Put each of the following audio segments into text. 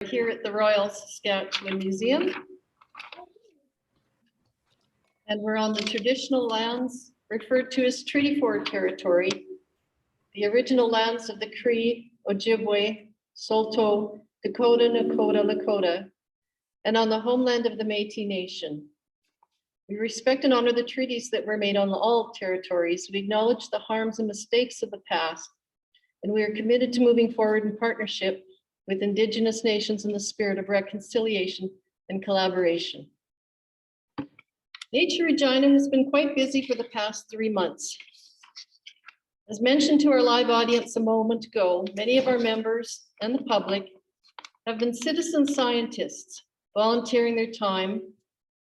Here at the Royal Saskatchewan Museum. And we're on the traditional lands referred to as Treaty 4 territory, the original lands of the Cree, Ojibwe, Saulteaux, Dakota, Nakota, Lakota, and on the homeland of the Métis Nation. We respect and honor the treaties that were made on all territories. We acknowledge the harms and mistakes of the past, and we are committed to moving forward in partnership with Indigenous nations in the spirit of reconciliation and collaboration. Nature Regina has been quite busy for the past 3 months. As mentioned to our live audience a moment ago, many of our members and the public have been citizen scientists, volunteering their time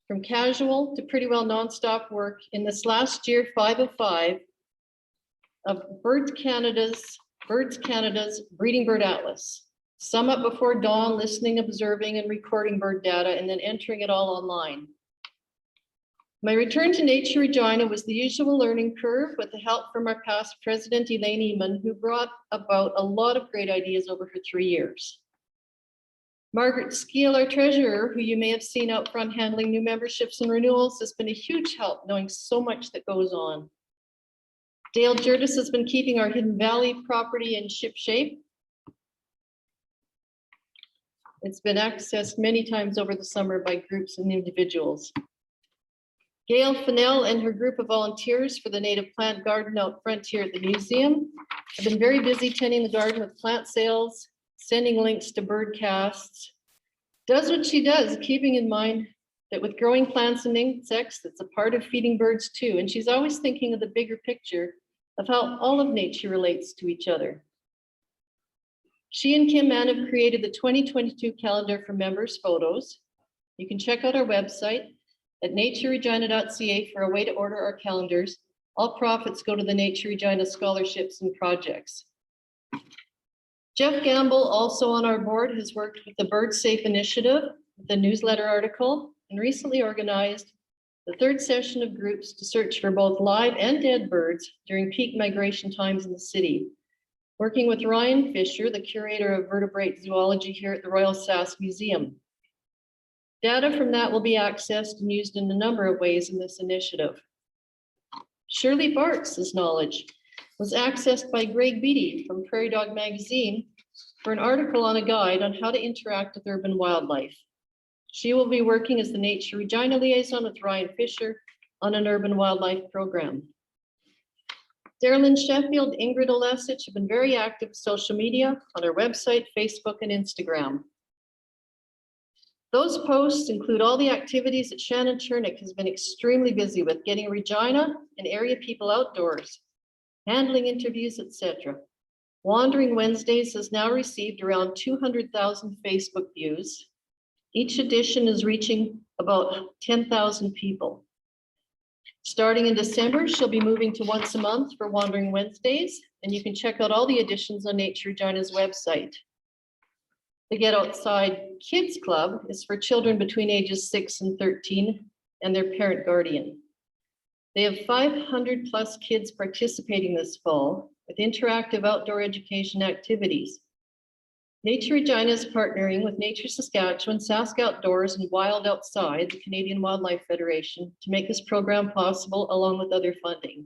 from casual to pretty well nonstop work in this last year 505 of Birds Canada's Breeding Bird Atlas. Some up before dawn, listening, observing, and recording bird data, and then entering it all online. My return to Nature Regina was the usual learning curve with the help from our past president, Elaine Eman, who brought about a lot of great ideas over her 3 years. Margaret Skeel, our treasurer, who you may have seen out front handling new memberships and renewals, has been a huge help knowing so much that goes on. Dale Jerdis has been keeping our Hidden Valley property in ship shape. It's been accessed many times over the summer by groups and individuals. Gail Fennell and her group of volunteers for the native plant garden out front here at the museum have been very busy tending the garden with plant sales, sending links to bird casts. Does what she does, keeping in mind that with growing plants and insects, it's a part of feeding birds too. And she's always thinking of the bigger picture of how all of nature relates to each other. She and Kim Mann have created the 2022 calendar for members' photos. You can check out our website at natureregina.ca for a way to order our calendars. All profits go to the Nature Regina scholarships and projects. Jeff Gamble, also on our board, has worked with the Bird Safe Initiative, with a newsletter article, and recently organized the 3rd session of groups to search for both live and dead birds during peak migration times in the city. Working with Ryan Fisher, the curator of vertebrate zoology here at the Royal Sask Museum. Data from that will be accessed and used in a number of ways in this initiative. Shirley Barks' knowledge was accessed by Greg Beattie from Prairie Dog Magazine for an article on a guide on how to interact with urban wildlife. She will be working as the Nature Regina liaison with Ryan Fisher on an urban wildlife program. Darylyn Sheffield, Ingrid Olesich have been very active with social media on our website, Facebook, and Instagram. Those posts include all the activities that Shannon Chernick has been extremely busy with, getting Regina and area people outdoors, handling interviews, etc. Wandering Wednesdays has now received around 200,000 Facebook views. Each edition is reaching about 10,000 people. Starting in December, she'll be moving to once a month for Wandering Wednesdays, and you can check out all the editions on Nature Regina's website. The Get Outside Kids Club is for children between ages 6 and 13 and their parent guardian. They have 500 plus kids participating this fall with interactive outdoor education activities. Nature Regina is partnering with Nature Saskatchewan, Sask Outdoors, and Wild Outside, the Canadian Wildlife Federation, to make this program possible along with other funding.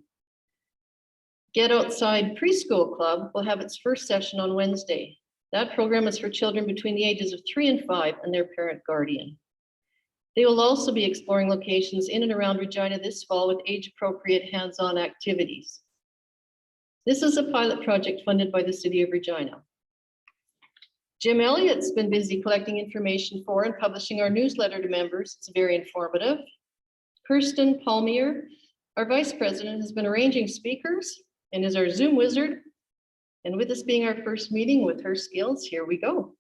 Get Outside Preschool Club will have its first session on Wednesday. That program is for children between the ages of 3 and 5 and their parent guardian. They will also be exploring locations in and around Regina this fall with age-appropriate hands-on activities. This is a pilot project funded by the City of Regina. Jim Elliott's been busy collecting information for and publishing our newsletter to members. It's very informative. Kirsten Palmier, our vice president, has been arranging speakers and is our Zoom wizard. And with this being our first meeting with her skills, here we go.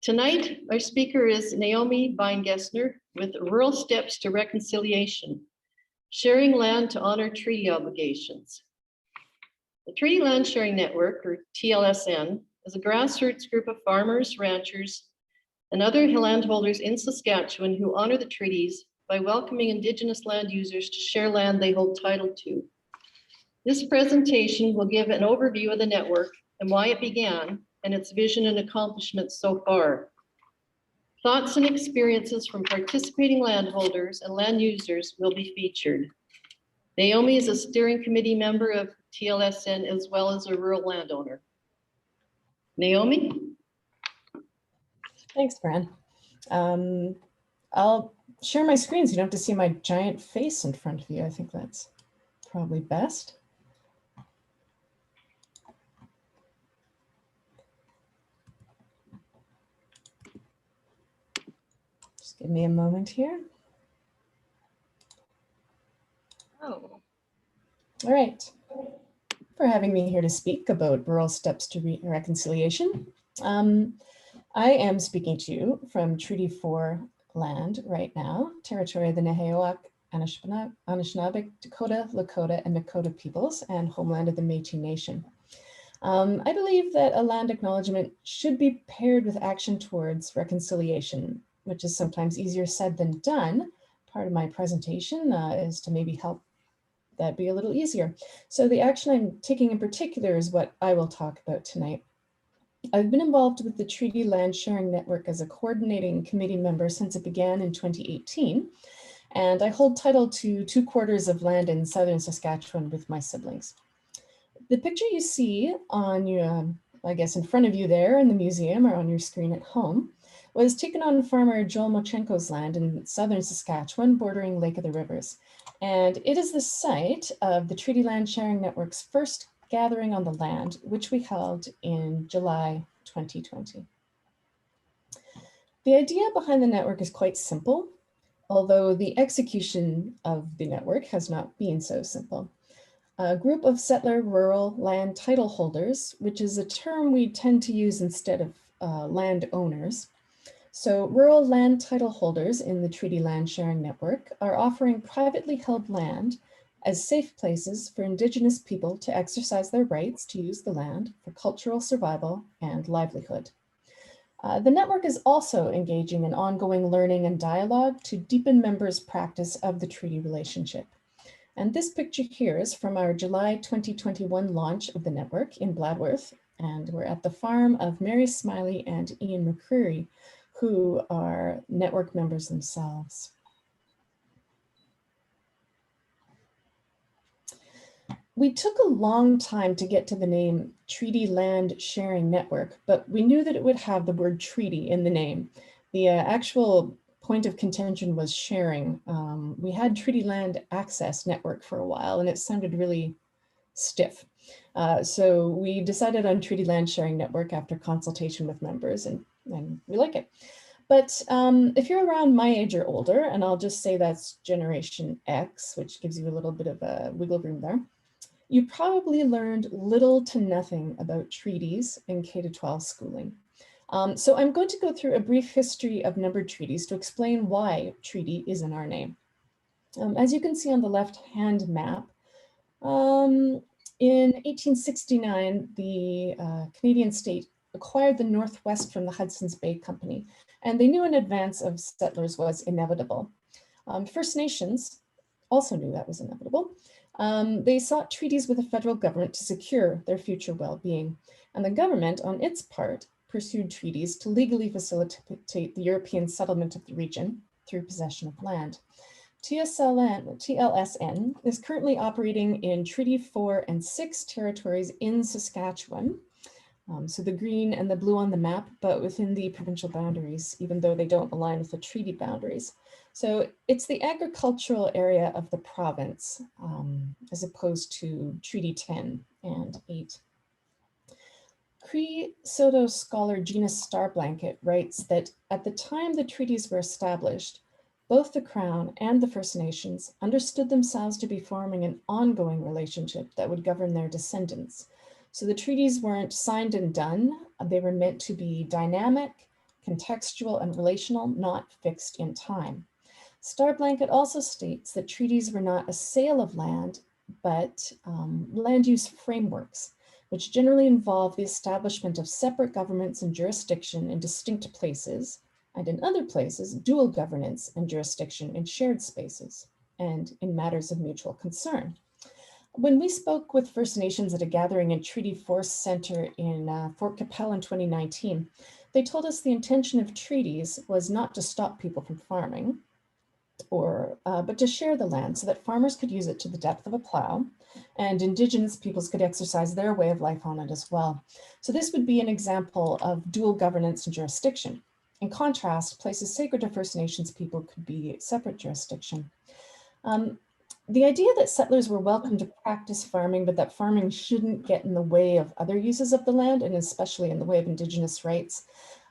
Tonight, our speaker is Naomi Beingessner with Rural Steps to Reconciliation, Sharing Land to Honor Treaty Obligations. The Treaty Land Sharing Network, or TLSN, is a grassroots group of farmers, ranchers, and other landholders in Saskatchewan who honor the treaties by welcoming Indigenous land users to share land they hold title to. This presentation will give an overview of the network and why it began, and its vision and accomplishments so far. Thoughts and experiences from participating landholders and land users will be featured. Naomi is a steering committee member of TLSN as well as a rural landowner. Naomi? Thanks, Fran. I'll share my screen so you don't have to see my giant face in front of you. I think that's probably best. Just give me a moment here. Oh. All right. For having me here to speak about rural steps to reconciliation. I am speaking to you from Treaty 4 land right now, territory of the Nehiyawak, Anishinaabe, Dakota, Lakota, and Nakota peoples, and homeland of the Métis Nation. I believe that a land acknowledgement should be paired with action towards reconciliation, which is sometimes easier said than done. Part of my presentation is to maybe help that be a little easier. So the action I'm taking in particular is what I will talk about tonight. I've been involved with the Treaty Land Sharing Network as a coordinating committee member since it began in 2018. And I hold title to 2/4 of land in southern Saskatchewan with my siblings. The picture you see on your, I guess in front of you there in the museum or on your screen at home, was taken on farmer Joel Mochenko's land in southern Saskatchewan, bordering Lake of the Rivers. And it is the site of the Treaty Land Sharing Network's first gathering on the land, which we held in July 2020. The idea behind the network is quite simple, although the execution of the network has not been so simple. A group of settler rural land title holders, which is a term we tend to use instead of landowners. So rural land title holders in the Treaty Land Sharing Network are offering privately held land as safe places for Indigenous people to exercise their rights to use the land for cultural survival and livelihood. The network is also engaging in ongoing learning and dialogue to deepen members' practice of the treaty relationship. And this picture here is from our July 2021 launch of the network in Bladworth, and we're at the farm of Mary Smiley and Ian McCreary, who are network members themselves. We took a long time to get to the name Treaty Land Sharing Network, but we knew that it would have the word treaty in the name. The actual point of contention was sharing. We had Treaty Land Access Network for a while, and it sounded really stiff. So we decided on Treaty Land Sharing Network after consultation with members, and we like it. But if you're around my age or older, and I'll just say that's Generation X, which gives you a little bit of a wiggle room there, you probably learned little to nothing about treaties in K-12 schooling. So I'm going to go through a brief history of numbered treaties to explain why treaty is in our name. As you can see on the left-hand map, in 1869, the Canadian state acquired the Northwest from the Hudson's Bay Company, and they knew an advance of settlers was inevitable. First Nations also knew that was inevitable. They sought treaties with the federal government to secure their future well-being, and the government, on its part, pursued treaties to legally facilitate the European settlement of the region through possession of land. TLSN is currently operating in Treaty 4 and 6 territories in Saskatchewan. So the green and the blue on the map, but within the provincial boundaries, even though they don't align with the treaty boundaries. So it's the agricultural area of the province, as opposed to Treaty 10 and 8. Cree Soto scholar Gina Starblanket writes that at the time the treaties were established, both the Crown and the First Nations understood themselves to be forming an ongoing relationship that would govern their descendants. So the treaties weren't signed and done. They were meant to be dynamic, contextual, and relational, not fixed in time. Starblanket also states that treaties were not a sale of land, but land use frameworks, which generally involve the establishment of separate governments and jurisdiction in distinct places, and in other places, dual governance and jurisdiction in shared spaces, and in matters of mutual concern. When we spoke with First Nations at a gathering in Treaty Forest Center in Fort Capel in 2019, they told us the intention of treaties was not to stop people from farming, but to share the land so that farmers could use it to the depth of a plow, and Indigenous peoples could exercise their way of life on it as well. So this would be an example of dual governance and jurisdiction. In contrast, places sacred to First Nations people could be separate jurisdiction. The idea that settlers were welcome to practice farming, but that farming shouldn't get in the way of other uses of the land, and especially in the way of Indigenous rights,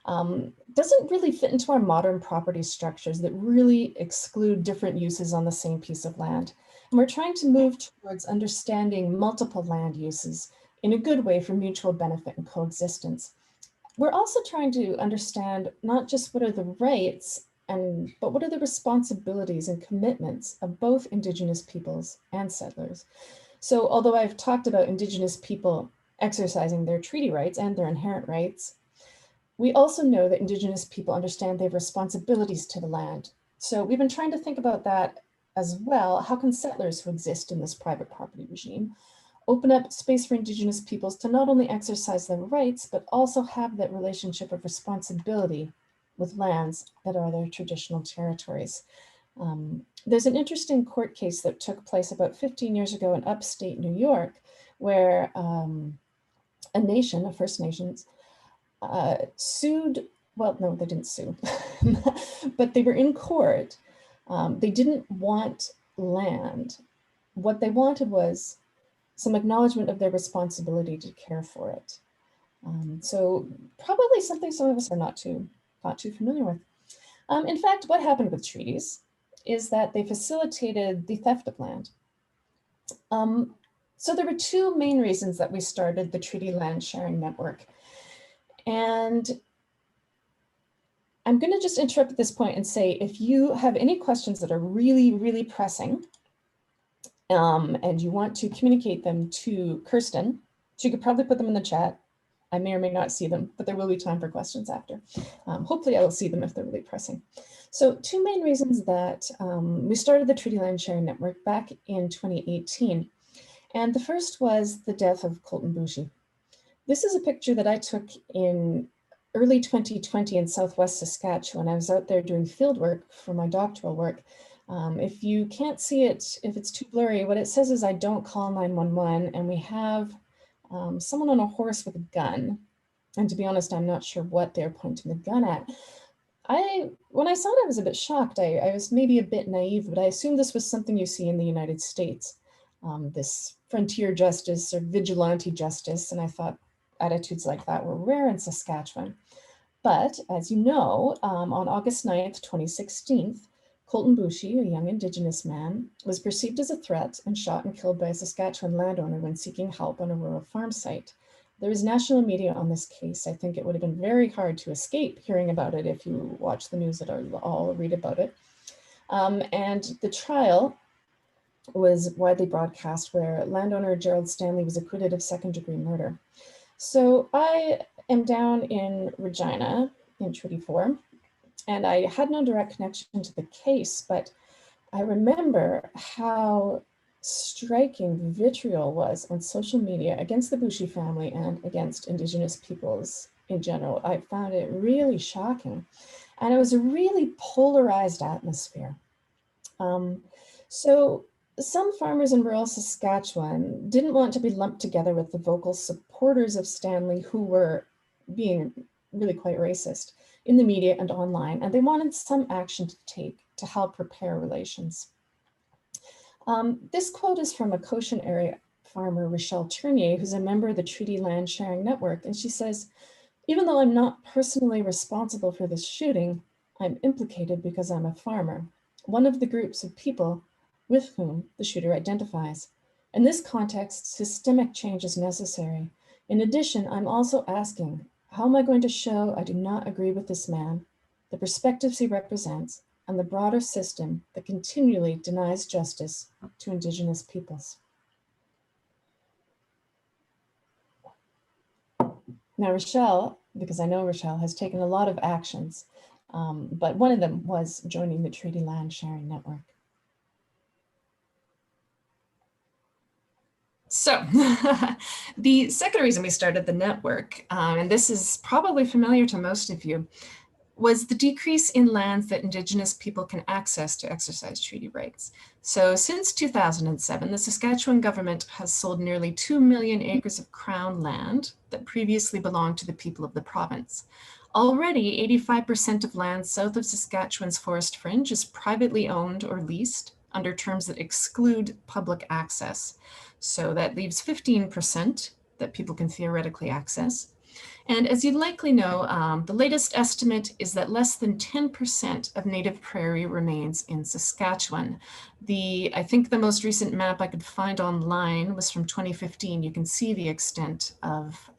doesn't really fit into our modern property structures that really exclude different uses on the same piece of land. And we're trying to move towards understanding multiple land uses in a good way for mutual benefit and coexistence. We're also trying to understand not just what are the rights, but what are the responsibilities and commitments of both Indigenous peoples and settlers. So although I've talked about Indigenous people exercising their treaty rights and their inherent rights, we also know that Indigenous people understand they have responsibilities to the land. So we've been trying to think about that as well. How can settlers who exist in this private property regime open up space for Indigenous peoples to not only exercise their rights, but also have that relationship of responsibility with lands that are their traditional territories? There's an interesting court case that took place about 15 years ago in upstate New York, where a nation, a First Nations, sued, well, no, they didn't sue, but they were in court. They didn't want land. What they wanted was some acknowledgement of their responsibility to care for it. So probably something some of us are not too familiar with. In fact, what happened with treaties is that they facilitated the theft of land. So there were two main reasons that we started the Treaty Land Sharing Network. And I'm going to just interrupt at this point and say, if you have any questions that are really, really pressing, and you want to communicate them to Kirsten, she could probably put them in the chat. I may or may not see them, but there will be time for questions after. Hopefully I will see them if they're really pressing. So two main reasons that we started the Treaty Land Sharing Network back in 2018. And the first was the death of Colton Boushie. This is a picture that I took in early 2020 in Southwest Saskatchewan. I was out there doing field work for my doctoral work. If you can't see it, if it's too blurry, what it says is I don't call 911, and we have someone on a horse with a gun. And to be honest, I'm not sure what they're pointing the gun at. When I saw it, I was a bit shocked. I was maybe a bit naive, but I assumed this was something you see in the United States, this frontier justice or vigilante justice. And I thought attitudes like that were rare in Saskatchewan. But as you know, on August 9th, 2016, Colton Boushie, a young Indigenous man, was perceived as a threat and shot and killed by a Saskatchewan landowner when seeking help on a rural farm site. There is national media on this case. I think it would have been very hard to escape hearing about it if you watch the news at all, read about it. And the trial was widely broadcast, where landowner Gerald Stanley was acquitted of second-degree murder. So I am down in Regina in Treaty 4, and I had no direct connection to the case, but I remember how striking vitriol was on social media against the Boushie family and against Indigenous peoples in general. I found it really shocking, and it was a really polarized atmosphere. So some farmers in rural Saskatchewan didn't want to be lumped together with the vocal supporters of Stanley, who were being really quite racist in the media and online, and they wanted some action to take to help repair relations. This quote is from a Cochin area farmer, Rochelle Tournier, who's a member of the Treaty Land Sharing Network, and she says, "Even though I'm not personally responsible for this shooting, I'm implicated because I'm a farmer, one of the groups of people with whom the shooter identifies. In this context, systemic change is necessary. In addition, I'm also asking, how am I going to show I do not agree with this man, the perspectives he represents, and the broader system that continually denies justice to Indigenous peoples?" Now, Rochelle, because I know Rochelle, has taken a lot of actions, but one of them was joining the Treaty Land Sharing Network. So the second reason we started the network, and this is probably familiar to most of you, was the decrease in lands that Indigenous people can access to exercise treaty rights. So since 2007, the Saskatchewan government has sold nearly 2 million acres of Crown land that previously belonged to the people of the province. Already, 85% of land south of Saskatchewan's forest fringe is privately owned or leased under terms that exclude public access. So that leaves 15% that people can theoretically access. And as you likely know, the latest estimate is that less than 10% of native prairie remains in Saskatchewan. I think the most recent map I could find online was from 2015. You can see the extent of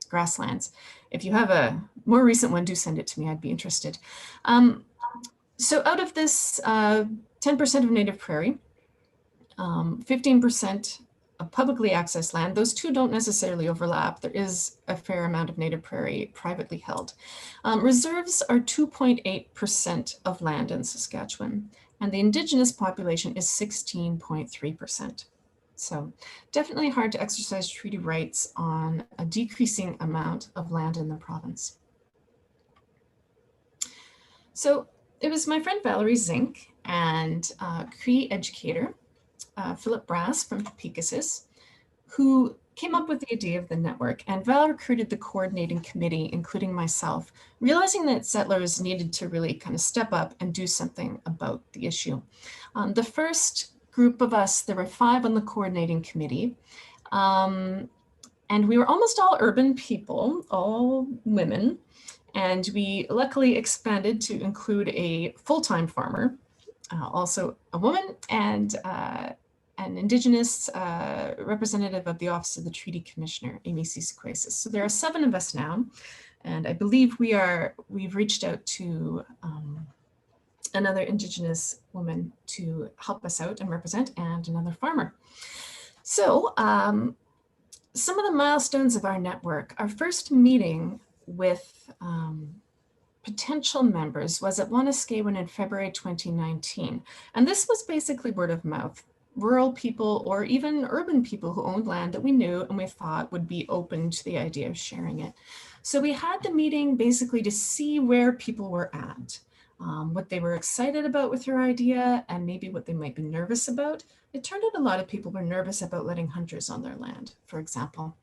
grasslands. If you have a more recent one, do send it to me. I'd be interested. So out of this 10% of native prairie, 15% of publicly accessed land, those two don't necessarily overlap. There is a fair amount of native prairie privately held. Reserves are 2.8% of land in Saskatchewan, and the Indigenous population is 16.3%. So definitely hard to exercise treaty rights on a decreasing amount of land in the province. So it was my friend Valerie Zink and Cree educator Philip Brass from Pegasus, who came up with the idea of the network, and Val recruited the coordinating committee, including myself, realizing that settlers needed to really kind of step up and do something about the issue. The first group of us, there were 5 on the coordinating committee, and we were almost all urban people, all women, and we luckily expanded to include a full-time farmer, also a woman, and an Indigenous representative of the Office of the Treaty Commissioner, Amy Sequasis. So there are 7 of us now, and I believe we've reached out to another Indigenous woman to help us out and represent, and another farmer. So some of the milestones of our network, our first meeting with potential members was at Wanuskewin in February 2019. And this was basically word of mouth. Rural people or even urban people who owned land that we knew and we thought would be open to the idea of sharing it. So we had the meeting basically to see where people were at, what they were excited about with their idea, and maybe what they might be nervous about. It turned out a lot of people were nervous about letting hunters on their land, for example.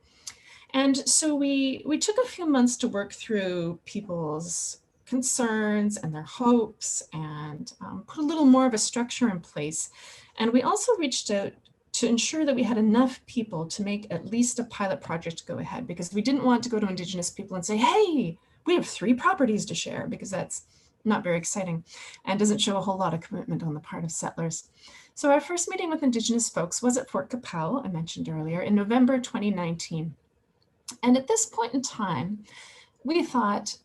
And so we took a few months to work through people's concerns and their hopes and put a little more of a structure in place. And we also reached out to ensure that we had enough people to make at least a pilot project go ahead, because we didn't want to go to Indigenous people and say, hey, we have 3 properties to share, because that's not very exciting and doesn't show a whole lot of commitment on the part of settlers. So our first meeting with Indigenous folks was at Fort Capel, I mentioned earlier, in November 2019. And at this point in time, we thought,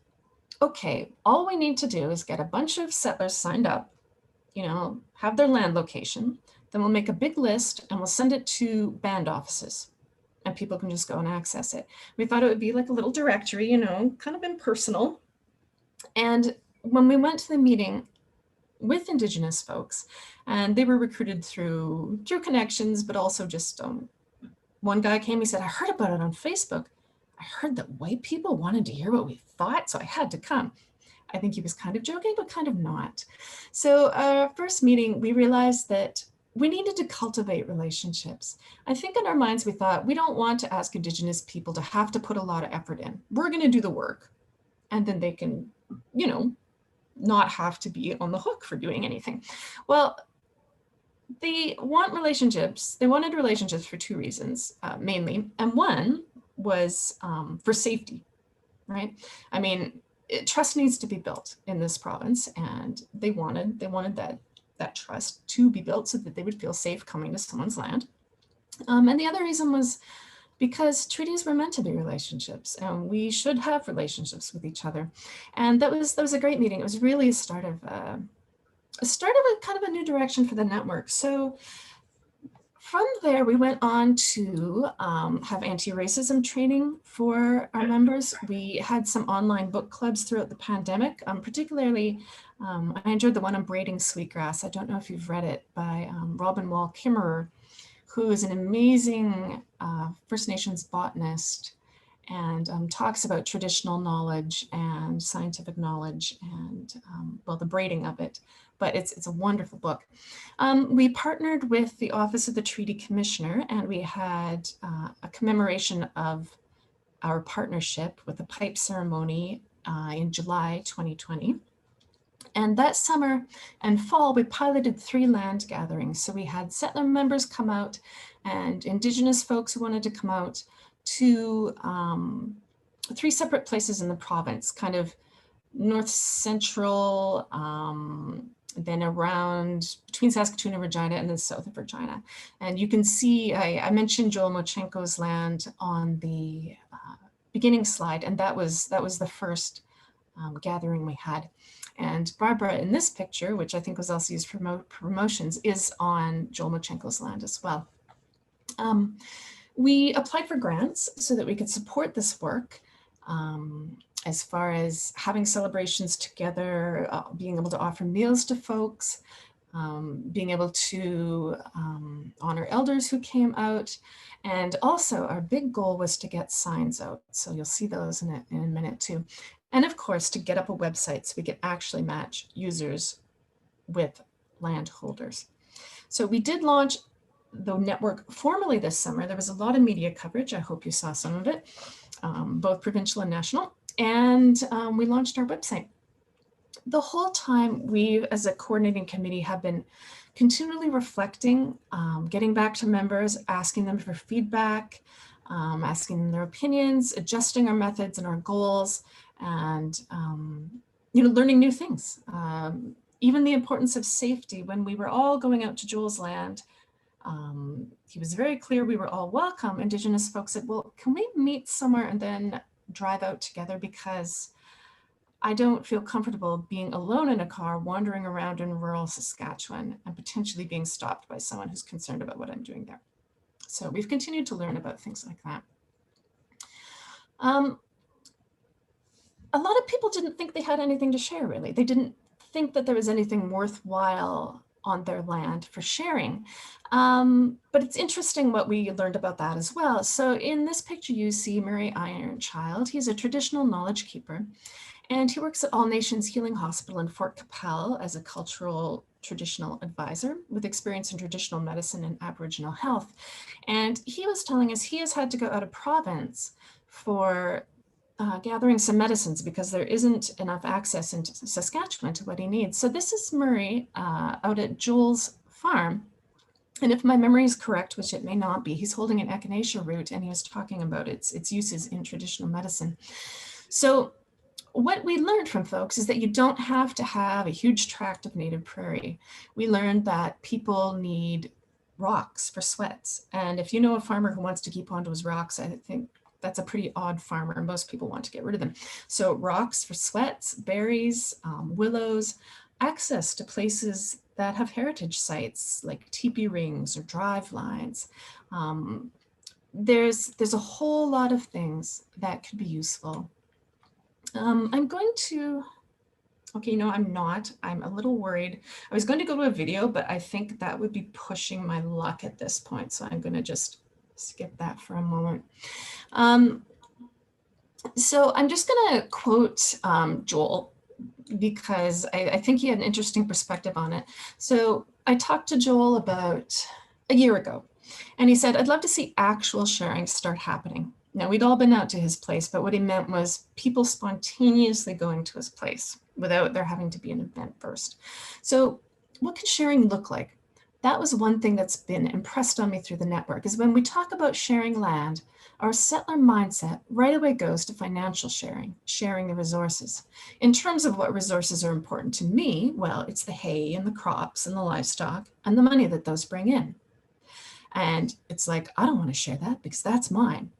okay, all we need to do is get a bunch of settlers signed up, have their land location, then we'll make a big list and we'll send it to band offices and people can just go and access it. We thought it would be like a little directory, kind of impersonal. And when we went to the meeting with Indigenous folks, and they were recruited through connections, but also just one guy came, he said, I heard about it on Facebook. I heard that white people wanted to hear what we thought, so I had to come. I think he was kind of joking, but kind of not. So our first meeting, we realized that we needed to cultivate relationships. I think in our minds, we thought, we don't want to ask Indigenous people to have to put a lot of effort in. We're going to do the work, and then they can, not have to be on the hook for doing anything. Well, they want relationships. They wanted relationships for 2 reasons, mainly. And one was for safety, right? I mean, trust needs to be built in this province, and they wanted that trust to be built so that they would feel safe coming to someone's land. And the other reason was because treaties were meant to be relationships, and we should have relationships with each other. And that was a great meeting. It was really a start of a kind of a new direction for the network. So from there, we went on to have anti-racism training for our members. We had some online book clubs throughout the pandemic. Particularly, I enjoyed the one on braiding sweetgrass. I don't know if you've read it, by Robin Wall Kimmerer, who is an amazing First Nations botanist and talks about traditional knowledge and scientific knowledge and, well, the braiding of it. But it's a wonderful book. We partnered with the Office of the Treaty Commissioner, and we had a commemoration of our partnership with a pipe ceremony in July 2020. And that summer and fall, we piloted 3 land gatherings. So we had settler members come out and Indigenous folks who wanted to come out to 3 separate places in the province, kind of north central, then around between Saskatchewan and Regina, and then south of Regina. And you can see, I mentioned Joel Mochenko's land on the beginning slide, and that was the first gathering we had. And Barbara in this picture, which I think was also used for promotions, is on Joel Mochenko's land as well. We applied for grants so that we could support this work, as far as having celebrations together, being able to offer meals to folks, being able to honor elders who came out. And also our big goal was to get signs out. So you'll see those in a minute too. And of course, to get up a website so we could actually match users with landholders. So we did launch the network formally this summer. There was a lot of media coverage. I hope you saw some of it, both provincial and national. And we launched our website. The whole time we, as a coordinating committee, have been continually reflecting, getting back to members, asking them for feedback, asking them their opinions, adjusting our methods and our goals, and learning new things. Even the importance of safety. When we were all going out to Joel's land, he was very clear we were all welcome. Indigenous folks said, well, can we meet somewhere and then drive out together, because I don't feel comfortable being alone in a car wandering around in rural Saskatchewan and potentially being stopped by someone who's concerned about what I'm doing there. So we've continued to learn about things like that. A lot of people didn't think they had anything to share, really. They didn't think that there was anything worthwhile on their land for sharing. But it's interesting what we learned about that as well. So in this picture, you see Murray Ironchild. He's a traditional knowledge keeper, and he works at All Nations Healing Hospital in Fort Capel as a cultural traditional advisor with experience in traditional medicine and Aboriginal health. And he was telling us he has had to go out of province for gathering some medicines because there isn't enough access into Saskatchewan to what he needs. So this is Murray out at Joel's farm. And if my memory is correct, which it may not be, he's holding an echinacea root and he was talking about its uses in traditional medicine. So what we learned from folks is that you don't have to have a huge tract of native prairie. We learned that people need rocks for sweats. And if you know a farmer who wants to keep onto his rocks, I think that's a pretty odd farmer. Most people want to get rid of them. So rocks for sweats, berries, willows, access to places that have heritage sites like teepee rings or drive lines. There's a whole lot of things that could be useful. I'm going to, okay, no, I'm not. I'm a little worried. I was going to go to a video, but I think that would be pushing my luck at this point. So I'm going to just skip that for a moment. So I'm just going to quote Joel, because I think he had an interesting perspective on it. So I talked to Joel about a year ago, and he said, I'd love to see actual sharing start happening. Now, we'd all been out to his place, but what he meant was people spontaneously going to his place without there having to be an event first. So what can sharing look like? That was one thing that's been impressed on me through the network, is when we talk about sharing land, our settler mindset right away goes to financial sharing, sharing the resources. In terms of what resources are important to me, well, it's the hay and the crops and the livestock and the money that those bring in. And it's like, I don't want to share that because that's mine.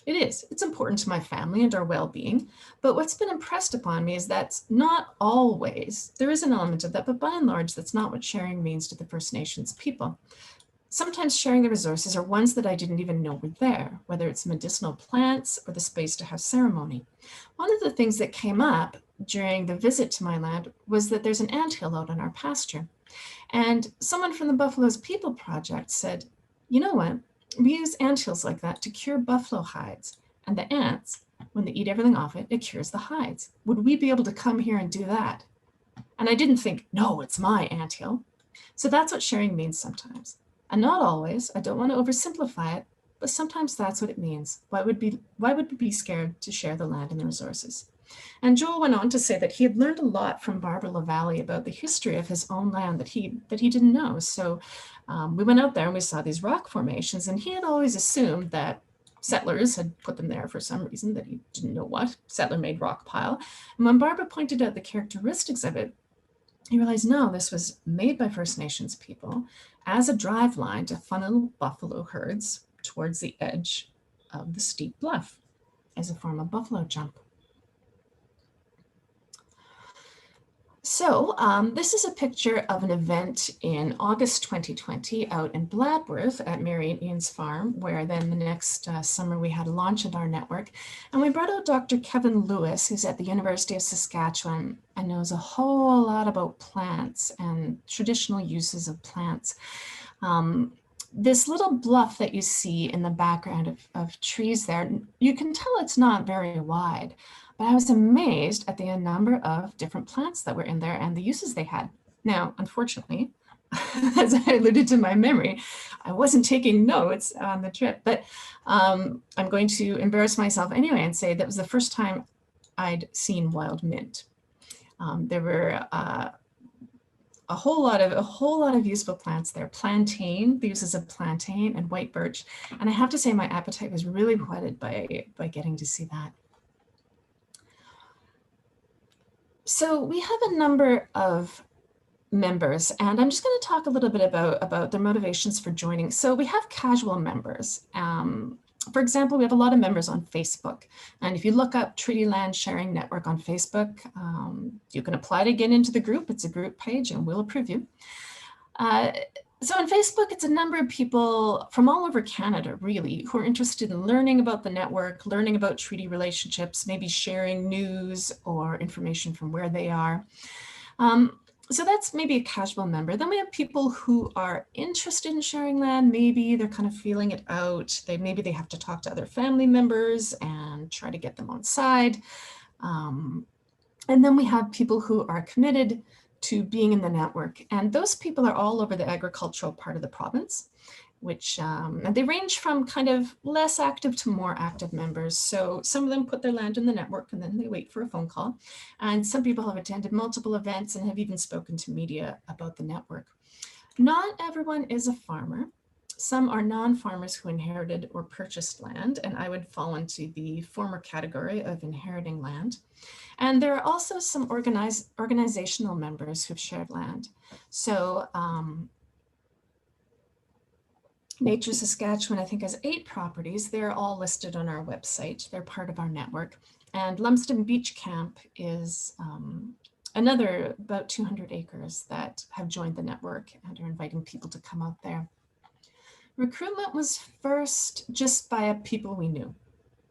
It is. It's important to my family and our well-being. But what's been impressed upon me is that's not always, there is an element of that, but by and large, that's not what sharing means to the First Nations people. Sometimes sharing the resources are ones that I didn't even know were there, whether it's medicinal plants or the space to have ceremony. One of the things that came up during the visit to my land was that there's an anthill out on our pasture. And someone from the Buffalo's People Project said, You know what? We use anthills like that to cure buffalo hides. And the ants, when they eat everything off it, it cures the hides. Would we be able to come here and do that? And I didn't think, no, it's my anthill. So that's what sharing means sometimes. And not always. I don't want to oversimplify it, but sometimes that's what it means. Why would we be scared to share the land and the resources? And Joel went on to say that he had learned a lot from Barbara LaValle about the history of his own land that he didn't know. So we went out there and we saw these rock formations, and he had always assumed that settlers had put them there for some reason that he didn't know what, settler-made rock pile. And when Barbara pointed out the characteristics of it, he realized, no, this was made by First Nations people as a drive line to funnel buffalo herds towards the edge of the steep bluff as a form of buffalo jump. So this is a picture of an event in August 2020 out in Bladworth at Mary and Ian's farm, where then the next summer we had a launch of our network. And we brought out Dr. Kevin Lewis, who's at the University of Saskatchewan and knows a whole lot about plants and traditional uses of plants. This little bluff that you see in the background of trees there, you can tell it's not very wide. But I was amazed at the number of different plants that were in there and the uses they had. Now, unfortunately, as I alluded to my memory, I wasn't taking notes on the trip, but I'm going to embarrass myself anyway and say that was the first time I'd seen wild mint. There were a whole lot of useful plants there. Plantain, the uses of plantain and white birch. And I have to say my appetite was really whetted by getting to see that. So we have a number of members, and I'm just going to talk a little bit about their motivations for joining. So we have casual members. For example, we have a lot of members on Facebook. And if you look up Treaty Land Sharing Network on Facebook, you can apply to get into the group. It's a group page and we'll approve you. So on Facebook, it's a number of people from all over Canada, really, who are interested in learning about the network, learning about treaty relationships, maybe sharing news or information from where they are. So that's maybe a casual member. Then we have people who are interested in sharing land. Maybe they're kind of feeling it out. Maybe they have to talk to other family members and try to get them on side. And then we have people who are committed to being in the network. And those people are all over the agricultural part of the province, which and they range from kind of less active to more active members. So some of them put their land in the network and then they wait for a phone call. And some people have attended multiple events and have even spoken to media about the network. Not everyone is a farmer. Some are non-farmers who inherited or purchased land, and I would fall into the former category of inheriting land. And there are also some organizational members who've shared land. So Nature Saskatchewan, I think, has 8 properties. They're all listed on our website. They're part of our network. And Lumsden Beach Camp is another about 200 acres that have joined the network and are inviting people to come out there. Recruitment was first just by people we knew.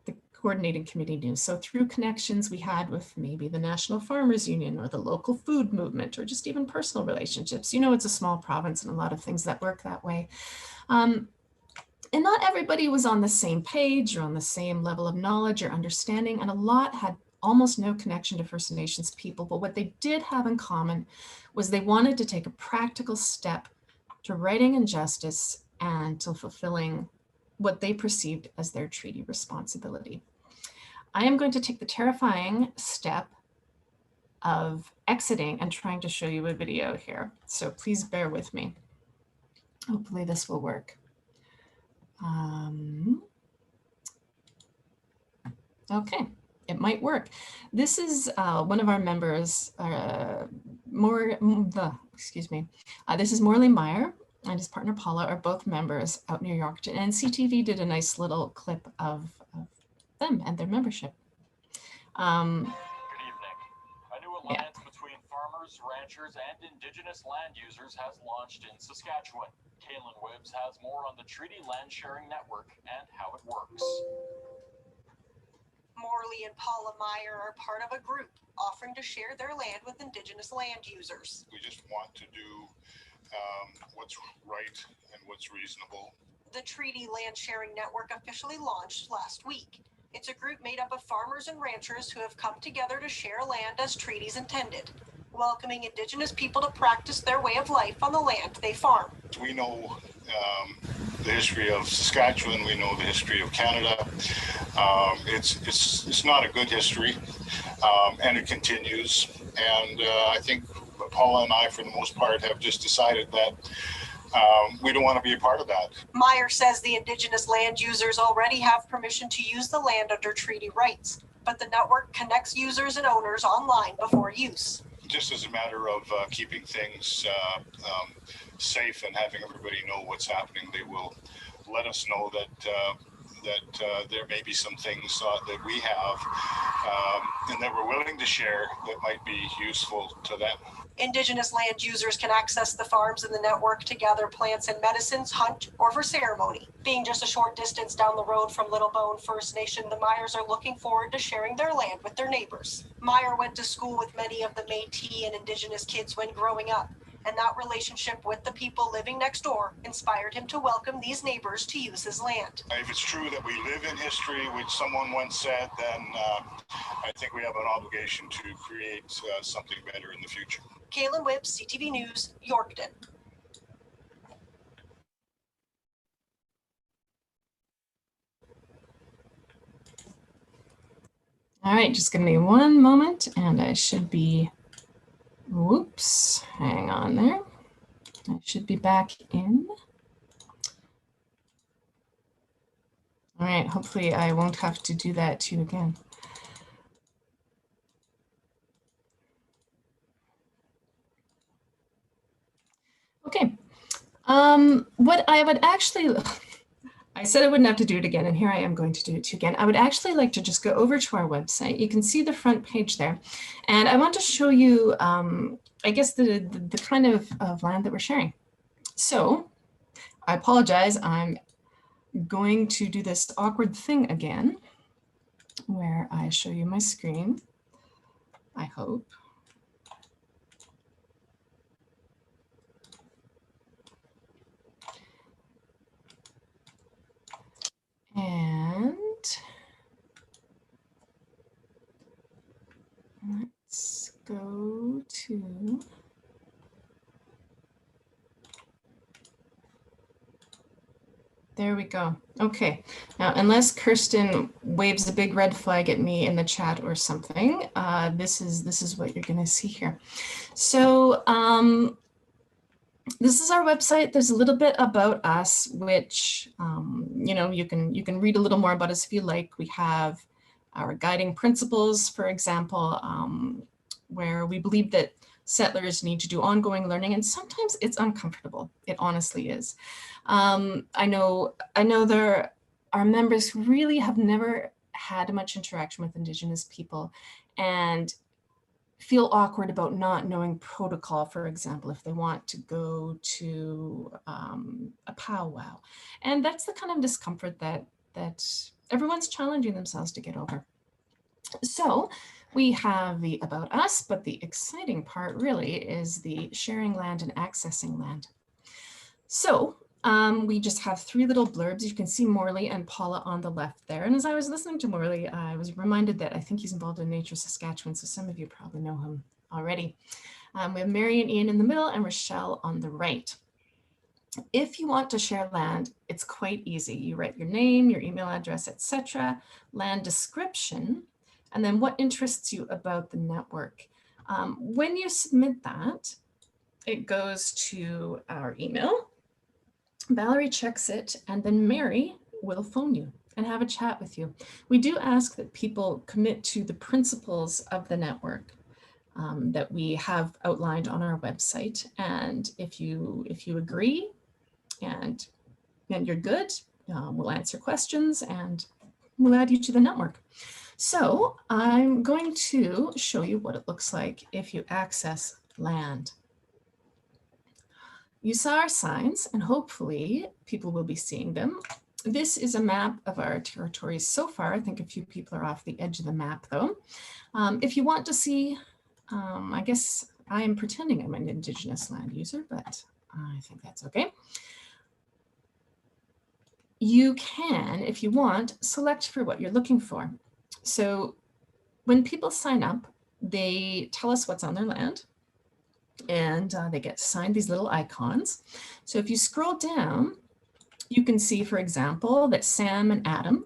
The coordinating committee knew. So through connections we had with maybe the National Farmers Union or the local food movement or just even personal relationships. You know, it's a small province and a lot of things that work that way. And not everybody was on the same page or on the same level of knowledge or understanding, and a lot had almost no connection to First Nations people. But what they did have in common was they wanted to take a practical step to righting injustice and to fulfilling what they perceived as their treaty responsibility. I am going to take the terrifying step of exiting and trying to show you a video here. So please bear with me. Hopefully this will work. Okay, it might work. This is one of our members, this is Morley Meyer and his partner Paula are both members out near Yorkton, and CTV did a nice little clip of them and their membership. Good evening. A new alliance between farmers, ranchers, and Indigenous land users has launched in Saskatchewan. Kaylin Wibbs has more on the Treaty Land Sharing Network and how it works. Morley and Paula Meyer are part of a group offering to share their land with Indigenous land users. We just want to do what's right and what's reasonable. The Treaty Land Sharing Network officially launched last week. It's a group made up of farmers and ranchers who have come together to share land as treaties intended, welcoming Indigenous people to practice their way of life on the land they farm. We know the history of Saskatchewan. We know the history of Canada. It's not a good history, and it continues. And I think Paula and I, for the most part, have just decided that we don't want to be a part of that. Meyer says the Indigenous land users already have permission to use the land under treaty rights, but the network connects users and owners online before use. Just as a matter of keeping things safe and having everybody know what's happening, they will let us know that there may be some things that we have and that we're willing to share that might be useful to them. Indigenous land users can access the farms in the network to gather plants and medicines, hunt, or for ceremony. Being just a short distance down the road from Little Bone First Nation, the Meyers are looking forward to sharing their land with their neighbors. Meyer went to school with many of the Métis and Indigenous kids when growing up, and that relationship with the people living next door inspired him to welcome these neighbors to use his land. If it's true that we live in history, which someone once said, then I think we have an obligation to create something better in the future. Kaylin Wibb, CTV News, Yorkton. All right, just give me one moment and I should be, whoops, hang on there. I should be back in. All right, hopefully I won't have to do that to you again. Okay, what I would actually, I said I wouldn't have to do it again, and here I am going to do it to you again. I would actually like to just go over to our website. You can see the front page there. And I want to show you, I guess, the kind of land that we're sharing. So I apologize. I'm going to do this awkward thing again, where I show you my screen, I hope. And let's go to, there we go. Okay, now unless Kirsten waves a big red flag at me in the chat or something, this is what you're gonna see here. So this is our website. There's a little bit about us, which you know, you can read a little more about us if you like. We have our guiding principles, for example, where we believe that settlers need to do ongoing learning, and sometimes it's uncomfortable. It honestly is. I know there are members who really have never had much interaction with Indigenous people and feel awkward about not knowing protocol, for example, if they want to go to a powwow. And that's the kind of discomfort that everyone's challenging themselves to get over. So we have the about us, but the exciting part really is the sharing land and accessing land. So we just have three little blurbs. You can see Morley and Paula on the left there. And as I was listening to Morley, I was reminded that I think he's involved in Nature Saskatchewan, so some of you probably know him already. We have Mary and Ian in the middle and Rochelle on the right. If you want to share land, it's quite easy. You write your name, your email address, etc., land description, and then what interests you about the network. When you submit that, it goes to our email. Valerie checks it, and then Mary will phone you and have a chat with you. We do ask that people commit to the principles of the network that we have outlined on our website. And if you agree and you're good, we'll answer questions and we'll add you to the network. So I'm going to show you what it looks like if you access land. You saw our signs, and hopefully people will be seeing them. This is a map of our territories so far. I think a few people are off the edge of the map though. If you want to see, I guess I am pretending I'm an Indigenous land user, but I think that's okay. you can, if you want, select for what you're looking for. So when people sign up, they tell us what's on their land, and they get assigned these little icons. So if you scroll down, you can see, for example, that Sam and Adam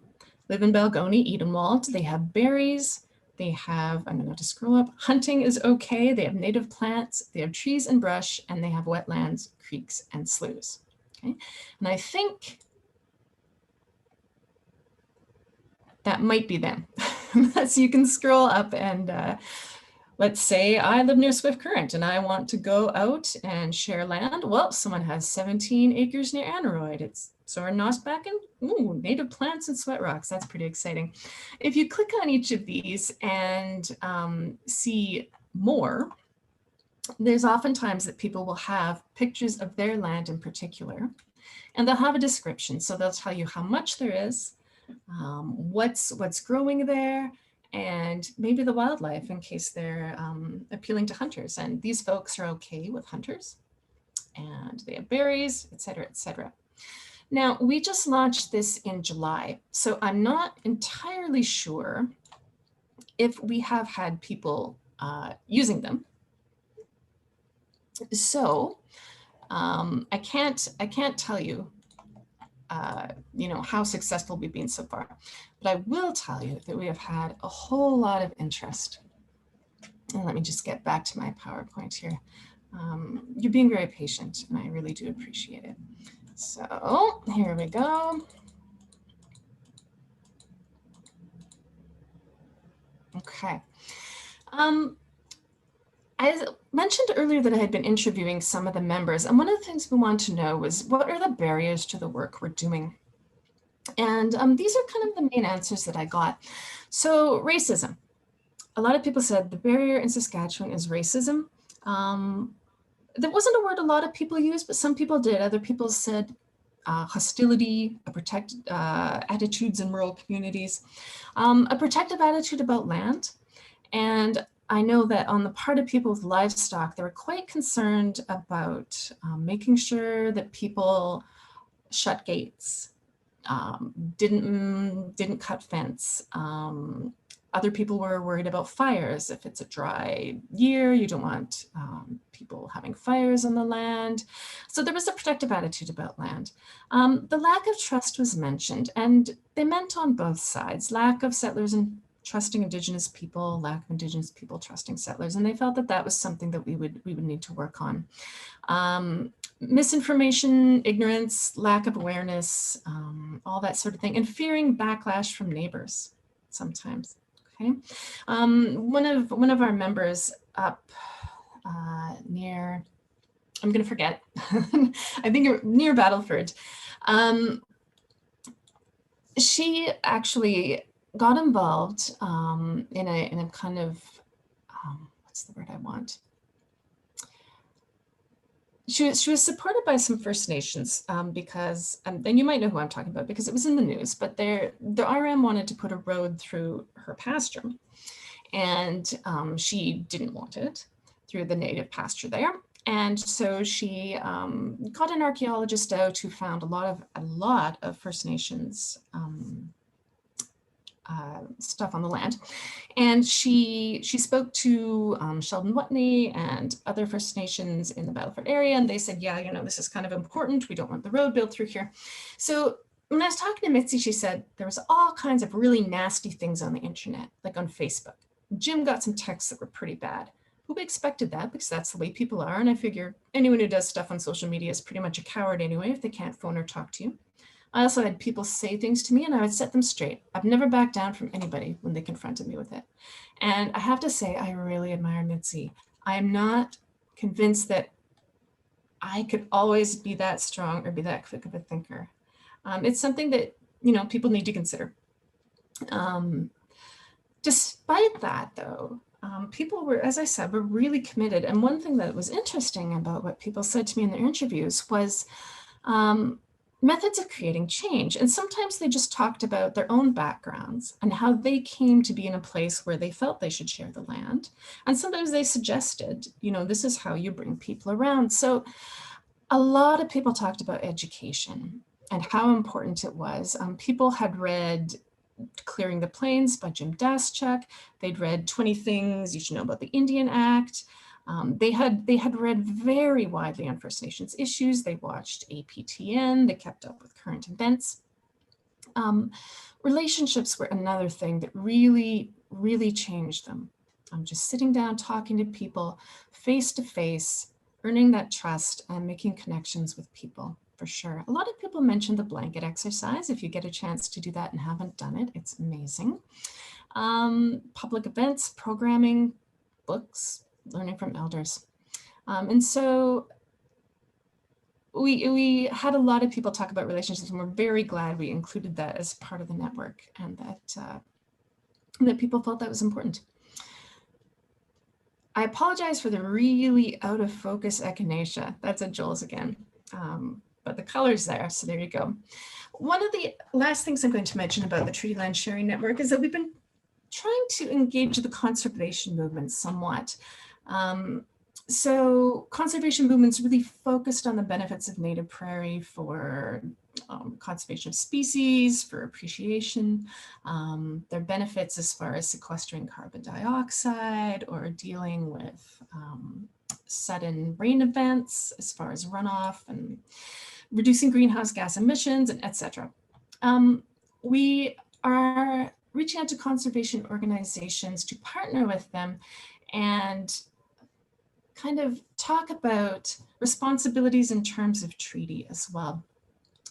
live in Balgony, Edenwald. They have berries. They have, I'm going to scroll up, hunting is okay. They have native plants. They have trees and brush, and they have wetlands, creeks, and sloughs. Okay, and I think that might be them. So you can scroll up and let's say I live near Swift Current and I want to go out and share land. Well, someone has 17 acres near Aneroid. It's Soren Nosbacken. Ooh, native plants and sweat rocks. That's pretty exciting. If you click on each of these and see more, there's oftentimes that people will have pictures of their land in particular, and they'll have a description. So they'll tell you how much there is, what's growing there, and maybe the wildlife in case they're appealing to hunters. And these folks are okay with hunters, and they have berries, et cetera, et cetera. Now, we just launched this in July, so I'm not entirely sure if we have had people using them. So I can't tell you how successful we've been so far, but I will tell you that we have had a whole lot of interest. And let me just get back to my PowerPoint here. You're being very patient, and I really do appreciate it. So here we go. Okay. I mentioned earlier that I had been interviewing some of the members, and one of the things we wanted to know was, what are the barriers to the work we're doing? And these are kind of the main answers that I got. So racism. A lot of people said the barrier in Saskatchewan is racism. That wasn't a word a lot of people used, but some people did. Other people said hostility, attitudes in rural communities, a protective attitude about land. And I know that on the part of people with livestock, they were quite concerned about making sure that people shut gates, didn't cut fence. Other people were worried about fires. If it's a dry year, you don't want people having fires on the land. So there was a protective attitude about land. The lack of trust was mentioned, and they meant on both sides. Lack of settlers and trusting Indigenous people, lack of Indigenous people trusting settlers, and they felt that that was something that we would need to work on. Misinformation, ignorance, lack of awareness, all that sort of thing, and fearing backlash from neighbors sometimes. Okay, one of our members up near, I'm going to forget, I think near Battleford, she actually got involved in a kind of, what's the word I want? She was supported by some First Nations because, and you might know who I'm talking about because it was in the news, but the RM wanted to put a road through her pasture, and she didn't want it through the native pasture there. And so she got an archaeologist out who found a lot of First Nations stuff on the land. And she spoke to Sheldon Watney and other First Nations in the Battleford area, and they said, yeah, this is kind of important. We don't want the road built through here. So when I was talking to Mitzi, she said there was all kinds of really nasty things on the internet, like on Facebook. Jim got some texts that were pretty bad. Who expected that, because that's the way people are. And I figure anyone who does stuff on social media is pretty much a coward anyway, if they can't phone or talk to you. I also had people say things to me and I would set them straight. I've never backed down from anybody when they confronted me with it. And I have to say, I really admire Mitzi. I am not convinced that I could always be that strong or be that quick of a thinker. It's something that, people need to consider. Despite that though, people were, as I said, were really committed. And one thing that was interesting about what people said to me in their interviews was, methods of creating change. And sometimes they just talked about their own backgrounds and how they came to be in a place where they felt they should share the land. And sometimes they suggested, this is how you bring people around. So a lot of people talked about education and how important it was. People had read Clearing the Plains by Jim Daschuk. They'd read 20 Things You Should Know About the Indian Act. They had read very widely on First Nations issues. They watched APTN. They kept up with current events. Relationships were another thing that really, really changed them. Just sitting down, talking to people face to face, earning that trust and making connections with people, for sure. A lot of people mention the blanket exercise. If you get a chance to do that and haven't done it, it's amazing. Public events, programming, books, learning from elders. And so we had a lot of people talk about relationships, and we're very glad we included that as part of the network, and that people felt that was important. I apologize for the really out of focus echinacea. That's at Joel's again, but the color's there, so there you go. One of the last things I'm going to mention about the Treaty Land Sharing Network is that we've been trying to engage the conservation movement somewhat. So conservation movements really focused on the benefits of native prairie for conservation of species, for appreciation, their benefits as far as sequestering carbon dioxide or dealing with sudden rain events, as far as runoff and reducing greenhouse gas emissions, and etc. We are reaching out to conservation organizations to partner with them and kind of talk about responsibilities in terms of treaty as well.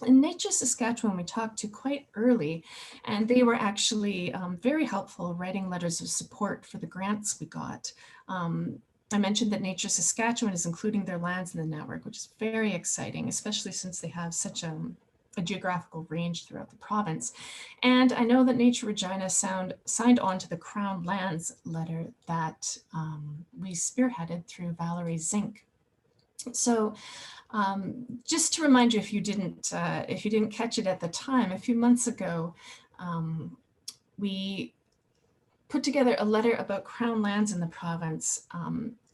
In Nature Saskatchewan, we talked to quite early, and they were actually very helpful writing letters of support for the grants we got. I mentioned that Nature Saskatchewan is including their lands in the network, which is very exciting, especially since they have such a geographical range throughout the province. And I know that Nature Regina signed on to the Crown Lands letter that we spearheaded through Valerie Zink. So just to remind you, if you didn't catch it at the time, a few months ago, we put together a letter about Crown lands in the province,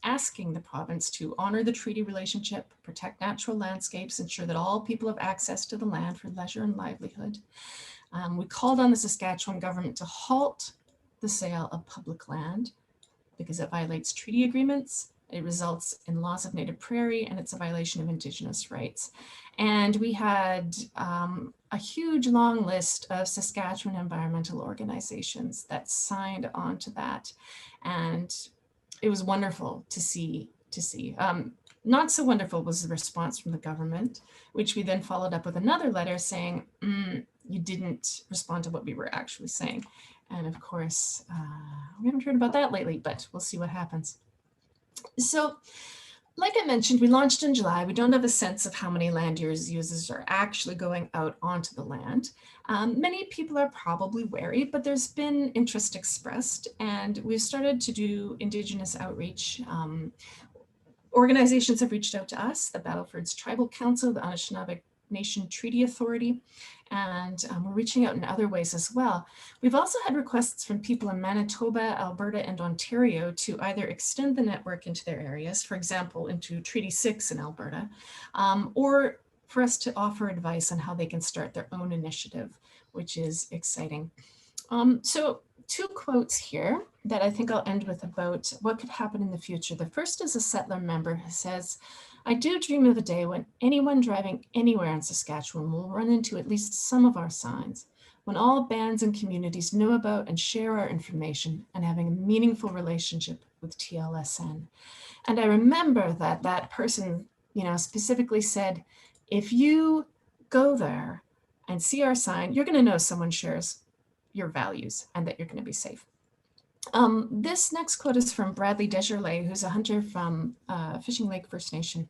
asking the province to honor the treaty relationship, protect natural landscapes, ensure that all people have access to the land for leisure and livelihood. We called on the Saskatchewan government to halt the sale of public land because it violates treaty agreements, it results in loss of native prairie, and it's a violation of Indigenous rights. And we had a huge long list of Saskatchewan environmental organizations that signed on to that. And it was wonderful to see. Not so wonderful was the response from the government, which we then followed up with another letter saying, you didn't respond to what we were actually saying. And of course, we haven't heard about that lately, but we'll see what happens. So, like I mentioned, we launched in July. We don't have a sense of how many land users are actually going out onto the land. Many people are probably wary, but there's been interest expressed, and we've started to do Indigenous outreach. Organizations have reached out to us, the Battlefords Tribal Council, the Anishinaabe Nation Treaty Authority, and we're reaching out in other ways as well. We've also had requests from people in Manitoba, Alberta, and Ontario to either extend the network into their areas, for example, into Treaty 6 in Alberta, or for us to offer advice on how they can start their own initiative, which is exciting. So 2 quotes here that I think I'll end with about what could happen in the future. The first is a settler member who says, I do dream of a day when anyone driving anywhere in Saskatchewan will run into at least some of our signs, when all bands and communities know about and share our information and having a meaningful relationship with TLSN. And I remember that that person, specifically said, if you go there and see our sign, you're going to know someone shares your values and that you're going to be safe. This next quote is from Bradley Desjardins, who's a hunter from Fishing Lake First Nation.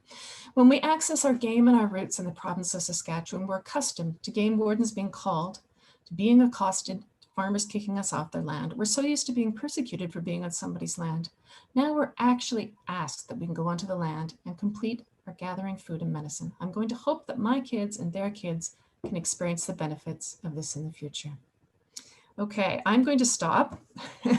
When we access our game and our roots in the province of Saskatchewan, we're accustomed to game wardens being called, to being accosted, to farmers kicking us off their land. We're so used to being persecuted for being on somebody's land. Now we're actually asked that we can go onto the land and complete our gathering food and medicine. I'm going to hope that my kids and their kids can experience the benefits of this in the future. Okay, I'm going to stop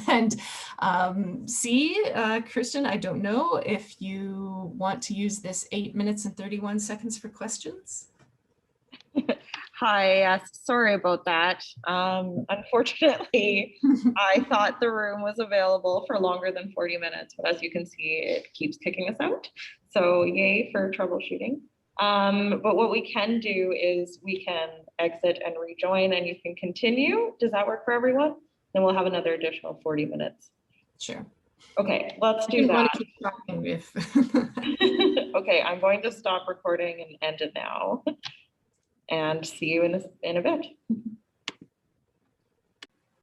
and Kirsten, I don't know if you want to use this 8 minutes and 31 seconds for questions. Hi, yes, sorry about that. Unfortunately, I thought the room was available for longer than 40 minutes, but as you can see, it keeps kicking us out. So yay for troubleshooting. But what we can do is we can exit and rejoin and you can continue. Does that work for everyone? Then we'll have another additional 40 minutes. Sure. Okay, let's I do didn't that. want to keep talking if Okay, I'm going to stop recording and end it now. And see you in a bit.